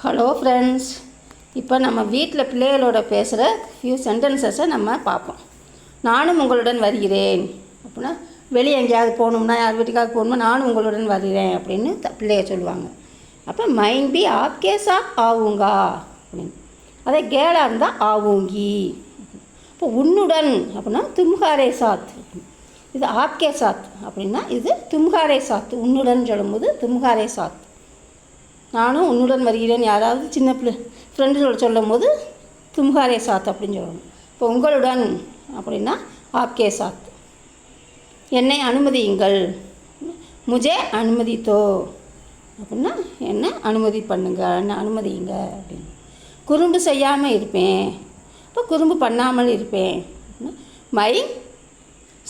Hello friends, இப்போ நம்ம வீட்டில் பிள்ளைகளோட பேசுகிற ஃபியூ சென்டென்சஸை நம்ம பார்ப்போம். நானும் உங்களுடன் வருகிறேன் அப்படின்னா, வெளியே எங்கேயாவது போகணும்னா, யார் வீட்டுக்காவது போகணும்னா நானும் உங்களுடன் வருகிறேன் அப்படின்னு பிள்ளைய சொல்லுவாங்க. அப்போ மைண்ட் பி ஆப்கே சாத் ஆவுங்கா அப்படின்னு. அதே கேளாக இருந்தால் ஆவுங்கி. இப்போ உன்னுடன் அப்படின்னா தும்ஹாரே சாத். இது ஆப்கே சாத் அப்படின்னா இது தும்ஹாரே சாத். உன்னுடன் சொல்லும்போது தும்ஹாரே சாத். நானும் உன்னுடன் வருகிறேன் யாராவது சின்ன ஃப்ரெண்டுகள் சொல்லும் போது தும்ஹாரே சாத் அப்படின்னு சொல்லணும். இப்போ உங்களுடன் அப்படின்னா ஆப்கே சாத். என்னை அனுமதியுங்கள், முஜே அனுமதித்தோ அப்படின்னா என்ன அனுமதி பண்ணுங்க, என்ன அனுமதியுங்க அப்படின்னு. குறும்பு செய்யாமல் இருப்பேன், இப்போ குறும்பு பண்ணாமல் இருப்பேன். மை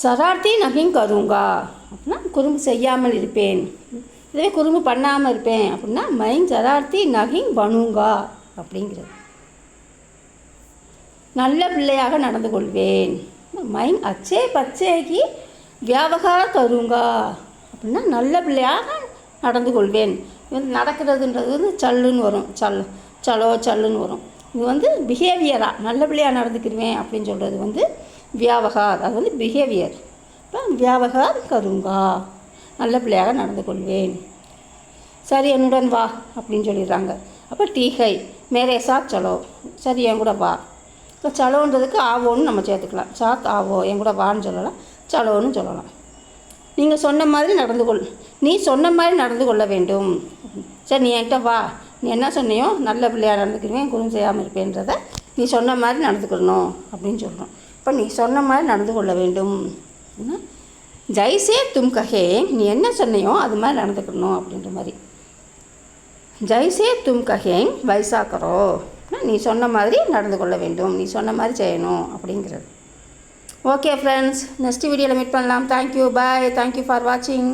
சரார்த்தி நகிங் கருங்கா அப்படின்னா குறும்பு செய்யாமல் இருப்பேன். இதே குறும்பு பண்ணாமல் இருப்பேன் அப்படின்னா மைங் சரார்த்தி நகிங் பனுங்கா அப்படிங்கிறது. நல்ல பிள்ளையாக நடந்து கொள்வேன், மைங் அச்சே பச்சேக்கு வியாபகார் கருங்கா அப்படின்னா நல்ல பிள்ளையாக நடந்து கொள்வேன். இது வந்து நடக்கிறதுன்றது வந்து சல்லுன்னு வரும், சல்லுன்னு வரும். இது வந்து பிஹேவியராக நல்ல பிள்ளையாக நடந்துக்கிடுவேன் அப்படின்னு சொல்கிறது வந்து வியாபகார், அது வந்து பிஹேவியர். இப்போ வியாபகார் கருங்கா நல்ல பிள்ளையாக நடந்து கொள்வேன். சரி என்னுடன் வா அப்படின்னு சொல்லிடுறாங்க. அப்போ டீகை மேரே சாத் சலோ, சரி என் கூட வா. இப்போ சலோன்றதுக்கு ஆவோன்னு நம்ம சேர்த்துக்கலாம். சாத் ஆவோ, என் கூட வான்னு சொல்லலாம், சலோன்னு சொல்லலாம். நீங்கள் சொன்ன மாதிரி நீ சொன்ன மாதிரி நடந்து கொள்ள வேண்டும். சரி நீ என்கிட்ட வா, நீ என்ன சொன்னியோ நல்ல பிள்ளையாக நடந்துக்குவேன், குறும் செய்யாமல் இருப்பேன்றதை நீ சொன்ன மாதிரி நடந்துக்கணும் அப்படின்னு சொல்கிறோம். இப்போ நீ சொன்ன மாதிரி நடந்து கொள்ள வேண்டும். ஜெய்சே தும் கஹே, நீ என்ன சொன்னையோ அது மாதிரி நடந்துக்கணும் அப்படின்ற மாதிரி. ஜெய்சே தும் கஹே வைசா கரோ, நீ சொன்ன மாதிரி நடந்து கொள்ள வேண்டும், நீ சொன்ன மாதிரி செய்யணும் அப்படிங்கிறது. ஓகே ஃப்ரெண்ட்ஸ், நெக்ஸ்ட் வீடியோவில் மீட் பண்ணலாம். தேங்க்யூ, பாய், தேங்க்யூ ஃபார் வாட்சிங்.